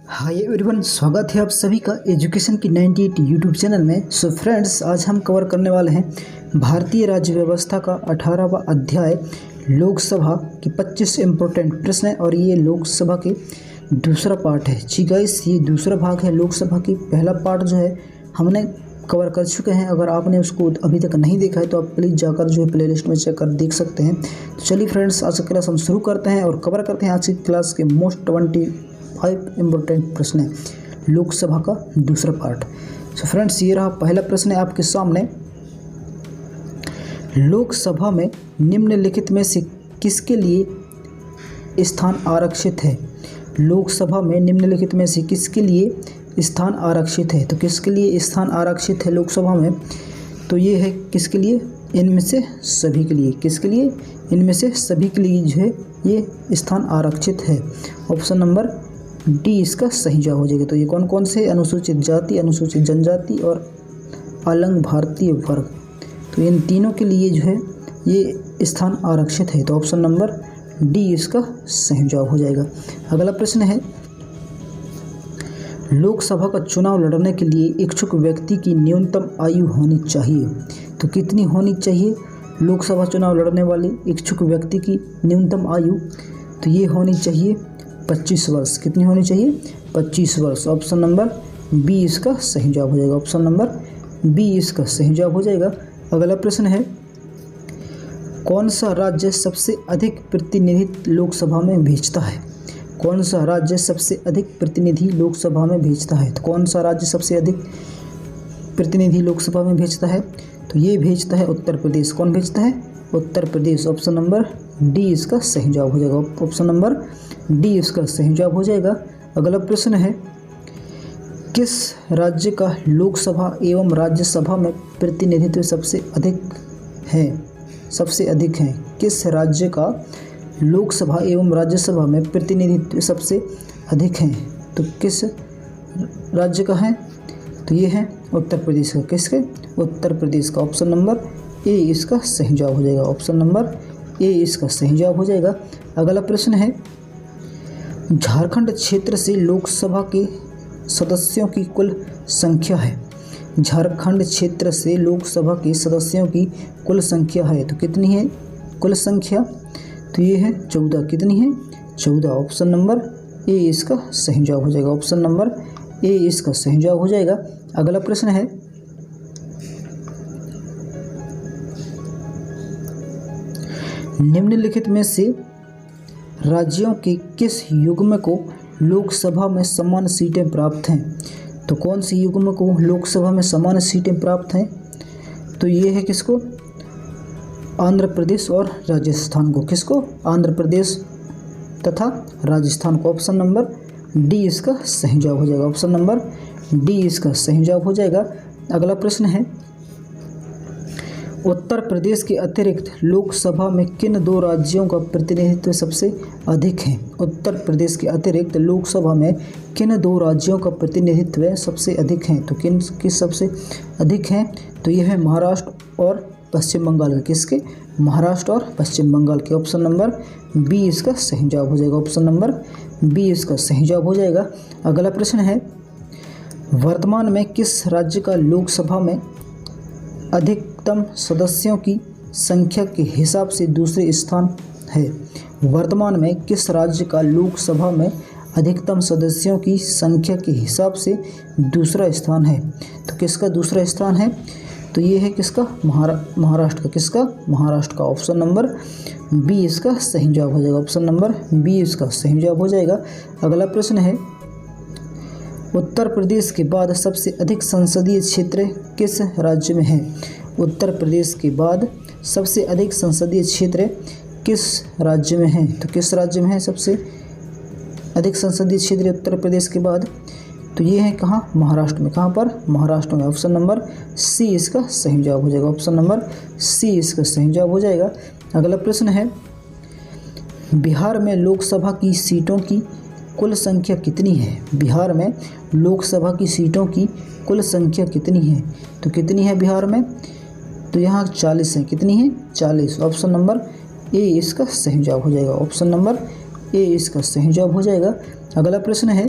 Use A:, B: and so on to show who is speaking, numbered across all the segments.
A: Hi everyone, स्वागत है आप सभी का एजुकेशन की 98 यूट्यूब चैनल में। सो फ्रेंड्स, आज हम कवर करने वाले हैं भारतीय राज्य व्यवस्था का 18वां अध्याय लोकसभा की 25 इम्पोर्टेंट प्रश्न है और ये लोकसभा के दूसरा पार्ट है। जी गाइस, ये दूसरा भाग है लोकसभा की। पहला पार्ट जो है हमने कवर कर चुके हैं। अगर आपने उसको अभी तक नहीं देखा है तो आप प्लीज़ जाकर जो है प्ले लिस्ट में चेक कर देख सकते हैं। तो चलिए फ्रेंड्स, आज की क्लास हम शुरू करते हैं और कवर करते हैं आज की क्लास के मोस्ट 25 इम्पोर्टेंट प्रश्न है लोकसभा का दूसरा पार्ट। सो फ्रेंड्स, ये रहा पहला प्रश्न है आपके सामने। लोकसभा में निम्नलिखित में से किसके लिए स्थान आरक्षित है? लोकसभा में निम्नलिखित में से किसके लिए स्थान आरक्षित है? तो किसके लिए स्थान आरक्षित है लोकसभा में? तो ये है किसके लिए? इनमें से सभी के लिए। किसके लिए? इनमें से सभी के लिए जो है ये स्थान आरक्षित है। ऑप्शन नंबर डी इसका सही जवाब हो जाएगा। तो ये कौन कौन से? अनुसूचित जाति, अनुसूचित जनजाति और अलंग भारतीय वर्ग। तो इन तीनों के लिए जो है ये स्थान आरक्षित है। तो ऑप्शन नंबर डी इसका सही जवाब हो जाएगा। अगला प्रश्न है, लोकसभा का चुनाव लड़ने के लिए इच्छुक व्यक्ति की न्यूनतम आयु होनी चाहिए। तो कितनी होनी चाहिए लोकसभा चुनाव लड़ने वाले इच्छुक व्यक्ति की न्यूनतम आयु? तो ये होनी चाहिए 25 वर्ष। कितनी होनी चाहिए? 25 वर्ष। ऑप्शन नंबर बी इसका सही जवाब हो जाएगा। ऑप्शन नंबर बी इसका सही जवाब हो जाएगा। अगला प्रश्न है, कौन सा राज्य सबसे अधिक प्रतिनिधि लोकसभा में भेजता है? कौन सा राज्य सबसे अधिक प्रतिनिधि लोकसभा में भेजता है? तो कौन सा राज्य सबसे अधिक प्रतिनिधि लोकसभा में भेजता है? तो ये भेजता है उत्तर प्रदेश। कौन भेजता है? Uttar Pradesh. Option number D इसका सही जवाब हो जाएगा। ऑप्शन नंबर डी इसका सही जवाब हो जाएगा। अगला प्रश्न है, किस राज्य का लोकसभा एवं राज्यसभा में प्रतिनिधित्व सबसे अधिक है? सबसे अधिक है। किस राज्य का लोकसभा एवं राज्यसभा में प्रतिनिधित्व सबसे अधिक है? तो किस राज्य का है? तो ये है उत्तर प्रदेश का। किसके? उत्तर प्रदेश का। ऑप्शन नंबर ए इसका सही जवाब हो जाएगा। ऑप्शन नंबर ए इसका सही जवाब हो जाएगा। अगला प्रश्न है, झारखंड क्षेत्र से लोकसभा के सदस्यों की कुल संख्या है। झारखंड क्षेत्र से लोकसभा के सदस्यों की कुल संख्या है। तो कितनी है कुल संख्या? तो ये है 14। कितनी है? 14। ऑप्शन नंबर ए इसका सही जवाब हो जाएगा। ऑप्शन नंबर ए इसका सही जवाब हो जाएगा। अगला प्रश्न है, निम्नलिखित में से राज्यों के किस युग्म को लोकसभा में समान सीटें प्राप्त हैं? तो कौन सी युग्म को लोकसभा में समान सीटें प्राप्त हैं? तो ये है किसको? आंध्र प्रदेश और राजस्थान को। किसको? आंध्र प्रदेश तथा राजस्थान को। ऑप्शन नंबर डी इसका सही जवाब हो जाएगा। ऑप्शन नंबर डी इसका सही जवाब हो जाएगा। अगला प्रश्न है, उत्तर प्रदेश के अतिरिक्त लोकसभा में किन दो राज्यों का प्रतिनिधित्व सबसे अधिक है? उत्तर प्रदेश के अतिरिक्त लोकसभा में किन दो राज्यों का प्रतिनिधित्व सबसे अधिक है? तो किस सबसे अधिक हैं? तो यह है महाराष्ट्र और पश्चिम बंगाल। किसके? महाराष्ट्र और पश्चिम बंगाल के। ऑप्शन नंबर बी इसका सही जवाब हो जाएगा। ऑप्शन नंबर बी इसका सही जवाब हो जाएगा। अगला प्रश्न है, वर्तमान में किस राज्य का लोकसभा में अधिकतम सदस्यों की संख्या के हिसाब से दूसरे स्थान है? वर्तमान में किस राज्य का लोकसभा में अधिकतम सदस्यों की संख्या के हिसाब से दूसरा स्थान है? तो किसका दूसरा स्थान है? तो ये है किसका? महाराष्ट्र का। किसका? महाराष्ट्र का। ऑप्शन नंबर बी इसका सही जवाब हो जाएगा। ऑप्शन नंबर बी इसका सही जवाब हो जाएगा। अगला प्रश्न है, उत्तर प्रदेश के बाद सबसे अधिक संसदीय क्षेत्र किस राज्य में है? उत्तर प्रदेश के बाद सबसे अधिक संसदीय क्षेत्र किस राज्य में है? तो किस राज्य में है सबसे अधिक संसदीय क्षेत्र उत्तर प्रदेश के बाद? तो ये है कहाँ? महाराष्ट्र में। कहाँ पर? महाराष्ट्र में। ऑप्शन नंबर सी इसका सही जवाब हो जाएगा। ऑप्शन नंबर सी इसका सही जवाब हो जाएगा। अगला प्रश्न है, बिहार में लोकसभा की सीटों की कुल संख्या कितनी है? बिहार में लोकसभा की सीटों की कुल संख्या कितनी है? तो कितनी है बिहार में? तो यहाँ 40 है। कितनी है? 40। ऑप्शन नंबर ए इसका सही जवाब हो जाएगा। ऑप्शन नंबर ए इसका सही जवाब हो जाएगा। अगला प्रश्न है,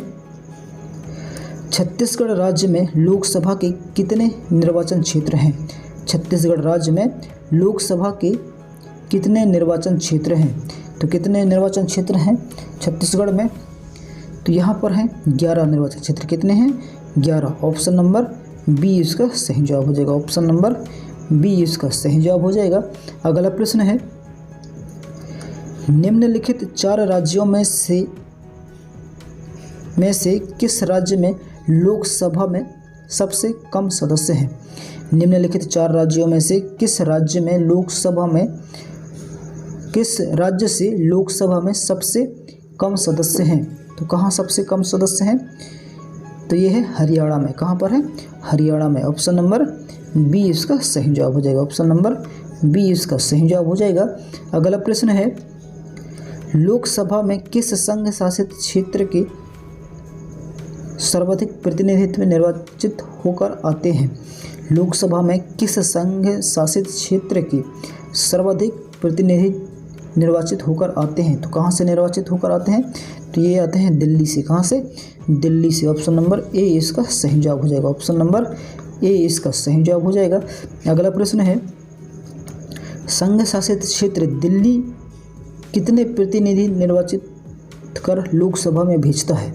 A: छत्तीसगढ़ राज्य में लोकसभा के कितने निर्वाचन क्षेत्र हैं? छत्तीसगढ़ राज्य में लोकसभा के कितने निर्वाचन क्षेत्र हैं? तो कितने निर्वाचन क्षेत्र हैं छत्तीसगढ़ में? तो यहाँ पर हैं 11 निर्वाचन क्षेत्र। कितने हैं? 11। ऑप्शन नंबर बी इसका सही जवाब हो जाएगा। ऑप्शन नंबर बी इसका सही जवाब हो जाएगा। अगला प्रश्न है, निम्नलिखित 4 राज्यों में से किस राज्य में लोकसभा में सबसे कम सदस्य हैं? निम्नलिखित 4 राज्यों में से किस राज्य से लोकसभा में सबसे कम सदस्य हैं? तो कहाँ सबसे कम सदस्य हैं? तो ये है हरियाणा में। कहाँ पर है? हरियाणा में। ऑप्शन नंबर बी इसका सही जवाब हो जाएगा। ऑप्शन नंबर बी इसका सही जवाब हो जाएगा। अगला प्रश्न है, लोकसभा में किस संघ शासित क्षेत्र के सर्वाधिक प्रतिनिधित्व निर्वाचित होकर आते हैं? लोकसभा में किस संघ शासित क्षेत्र के सर्वाधिक प्रतिनिधि निर्वाचित होकर आते हैं? तो कहाँ से निर्वाचित होकर आते हैं? तो ये आते हैं दिल्ली से। कहाँ से? दिल्ली से। ऑप्शन नंबर ए इसका सही जवाब हो जाएगा। ऑप्शन नंबर ए इसका सही जवाब हो जाएगा। अगला प्रश्न है, संघ शासित क्षेत्र दिल्ली कितने प्रतिनिधि निर्वाचित कर लोकसभा में भेजता है?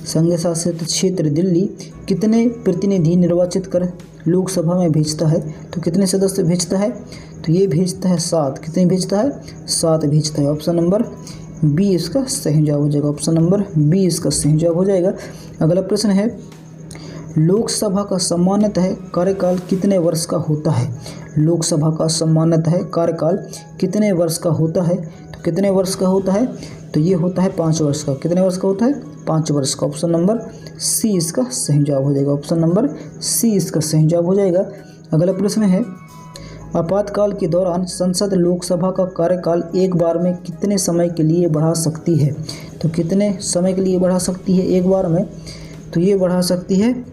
A: संघ शासित क्षेत्र दिल्ली कितने प्रतिनिधि निर्वाचित कर लोकसभा में भेजता है? तो कितने सदस्य भेजता है? तो ये भेजता है 7। कितने भेजता है? 7 भेजता है। ऑप्शन नंबर बी इसका सही जवाब हो जाएगा। ऑप्शन नंबर बी इसका सही जवाब हो जाएगा। अगला प्रश्न है, लोकसभा का सामान्यतः कार्यकाल कितने वर्ष का होता है? लोकसभा का सामान्यतः कार्यकाल कितने वर्ष का होता है? तो कितने वर्ष का होता है? तो ये होता है 5 वर्ष का। कितने वर्ष का होता है? 5 वर्ष का। ऑप्शन नंबर सी इसका सही जवाब हो जाएगा। ऑप्शन नंबर सी इसका सही जवाब हो जाएगा। अगला प्रश्न है, आपातकाल के दौरान संसद लोकसभा का कार्यकाल एक बार में कितने समय के लिए बढ़ा सकती है? तो कितने समय के लिए बढ़ा सकती है एक बार में? तो ये बढ़ा सकती है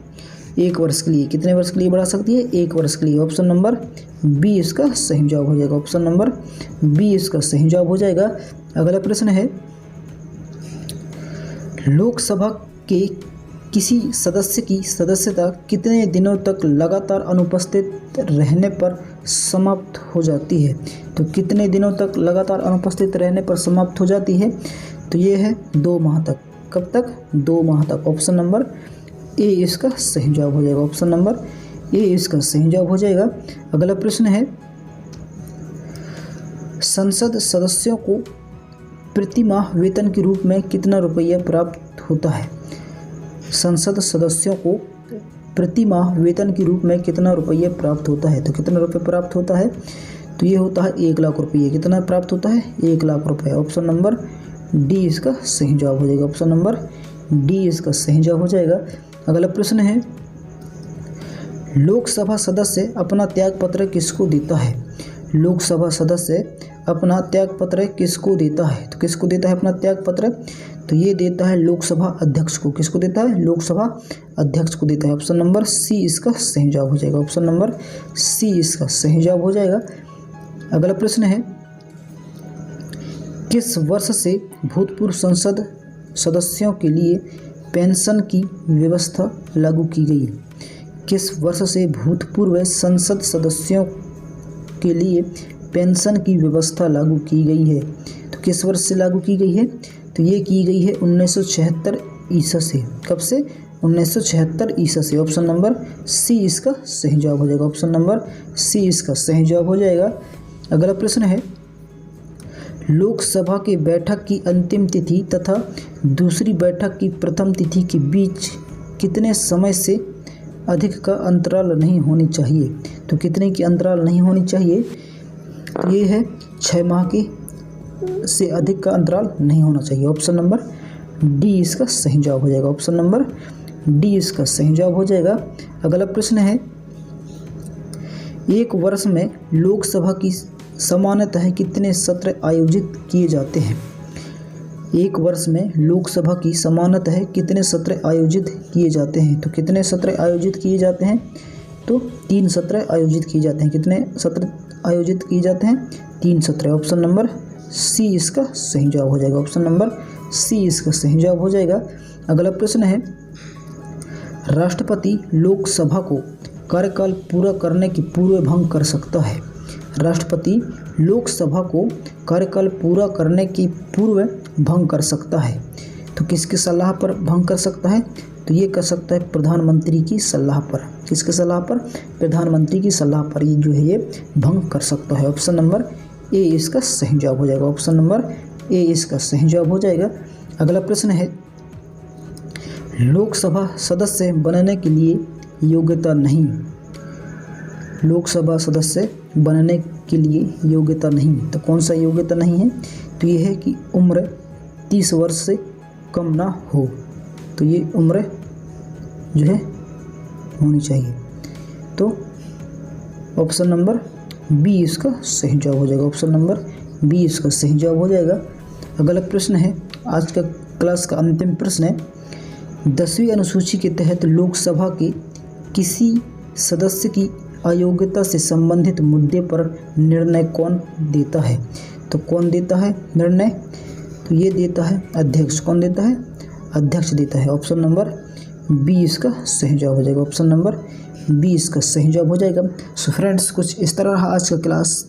A: 1 वर्ष के लिए। कितने वर्ष के लिए बढ़ा सकती है? 1 वर्ष के लिए। ऑप्शन नंबर बी इसका सही जवाब हो जाएगा। ऑप्शन नंबर बी इसका सही जवाब हो जाएगा। अगला प्रश्न है, लोकसभा के किसी सदस्य की सदस्यता कितने दिनों तक लगातार अनुपस्थित रहने पर समाप्त हो जाती है? तो कितने दिनों तक लगातार अनुपस्थित रहने पर समाप्त हो जाती है? तो ये है 2 माह तक। कब तक? 2 माह तक। ऑप्शन नंबर ए इसका सही जवाब हो जाएगा। ऑप्शन नंबर ए इसका सही जवाब हो जाएगा। अगला प्रश्न है, संसद सदस्यों को प्रति माह वेतन के रूप में कितना रुपया प्राप्त होता है? संसद सदस्यों को प्रति माह वेतन के रूप में कितना रुपया प्राप्त होता है? तो कितना रुपये प्राप्त होता है? तो ये होता है 1 लाख रुपये। कितना प्राप्त होता है? 1 लाख रुपये। ऑप्शन नंबर डी इसका सही जवाब हो जाएगा। ऑप्शन नंबर डी इसका सही जवाब हो जाएगा। अगला प्रश्न है, लोकसभा सदस्य अपना त्यागपत्र किसको देता है? लोकसभा सदस्य अपना त्यागपत्र किसको देता है? तो किसको देता है अपना त्यागपत्र? तो ये देता है लोकसभा अध्यक्ष को। किसको देता है? लोकसभा अध्यक्ष को देता है। ऑप्शन नंबर सी इसका सही जवाब हो जाएगा। ऑप्शन नंबर सी इसका सही जवाब हो जाएगा। अगला प्रश्न है, किस वर्ष से भूतपूर्व संसद सदस्यों के लिए पेंशन की व्यवस्था लागू की गई? किस वर्ष से भूतपूर्व संसद सदस्यों के लिए पेंशन की व्यवस्था लागू की गई है? तो किस वर्ष से लागू की गई है? तो ये की गई है 1976 ईसा से। कब से? 1976 ईसा से। ऑप्शन नंबर सी इसका सही जवाब हो जाएगा। ऑप्शन नंबर सी इसका सही जवाब हो जाएगा। अगला प्रश्न है, लोकसभा की बैठक की अंतिम तिथि तथा दूसरी बैठक की प्रथम तिथि के बीच कितने समय से अधिक का अंतराल नहीं होनी चाहिए? तो कितने की अंतराल नहीं होनी चाहिए? तो ये है 6 माह की से अधिक का अंतराल नहीं होना चाहिए। ऑप्शन नंबर डी इसका सही जवाब हो जाएगा। ऑप्शन नंबर डी इसका सही जवाब हो जाएगा। अगला प्रश्न है, एक वर्ष में लोकसभा की सामान्यतः कितने सत्र आयोजित किए जाते हैं? एक वर्ष में लोकसभा की सामान्यतः कितने सत्र आयोजित किए जाते हैं? तो कितने सत्र आयोजित किए जाते हैं? तो 3 सत्र आयोजित किए जाते हैं। कितने सत्र आयोजित किए जाते हैं? 3 सत्र। ऑप्शन नंबर सी इसका सही जवाब हो जाएगा। ऑप्शन नंबर सी इसका सही जवाब हो जाएगा। अगला प्रश्न है, राष्ट्रपति लोकसभा को कार्यकाल पूरा करने की पूर्व भंग कर सकता है। राष्ट्रपति लोकसभा को कार्यकाल पूरा करने की पूर्व भंग कर सकता है। तो किसकी सलाह पर भंग कर सकता है? तो ये कर सकता है प्रधानमंत्री की सलाह पर। किसकी सलाह पर? प्रधानमंत्री की सलाह पर ये जो है ये भंग कर सकता है। ऑप्शन नंबर ए इसका सही जवाब हो जाएगा। ऑप्शन नंबर ए इसका सही जवाब हो जाएगा। अगला प्रश्न है, लोकसभा सदस्य बनने के लिए योग्यता नहीं। लोकसभा सदस्य बनने के लिए योग्यता नहीं, तो कौन सा योग्यता नहीं है? तो ये है कि उम्र 30 वर्ष से कम ना हो। तो ये उम्र जो है होनी चाहिए। तो ऑप्शन नंबर बी इसका सही जवाब हो जाएगा। ऑप्शन नंबर बी इसका सही जवाब हो जाएगा। अगला प्रश्न है, आज का क्लास का अंतिम प्रश्न है, 10वीं अनुसूची के तहत लोकसभा के किसी सदस्य की अयोग्यता से संबंधित मुद्दे पर निर्णय कौन देता है? तो कौन देता है निर्णय? तो ये देता है अध्यक्ष। कौन देता है? अध्यक्ष देता है। ऑप्शन नंबर बी इसका सही जवाब हो जाएगा। ऑप्शन नंबर बी इसका सही जवाब हो जाएगा। सो फ्रेंड्स, कुछ इस तरह रहा आज का क्लास।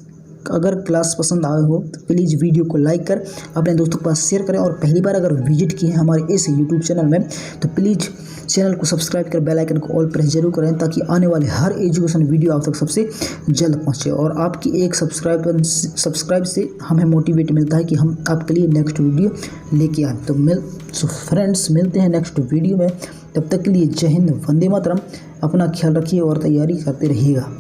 A: अगर क्लास पसंद आए हो तो प्लीज़ वीडियो को लाइक कर अपने दोस्तों के पास शेयर करें, और पहली बार अगर विजिट किए हैं हमारे इस यूट्यूब चैनल में तो प्लीज़ चैनल को सब्सक्राइब कर बेल आइकन को ऑल प्रेस जरूर करें, ताकि आने वाले हर एजुकेशन वीडियो आप तक सबसे जल्द पहुंचे। और आपकी एक सब्सक्राइब से हमें मोटिवेट मिलता है कि हम आपके लिए नेक्स्ट वीडियो लेके आए। तो फ्रेंड्स, मिलते हैं नेक्स्ट वीडियो में। तब तक के लिए जय हिंद, वंदे मातरम। अपना ख्याल रखिए और तैयारी करते रहिएगा।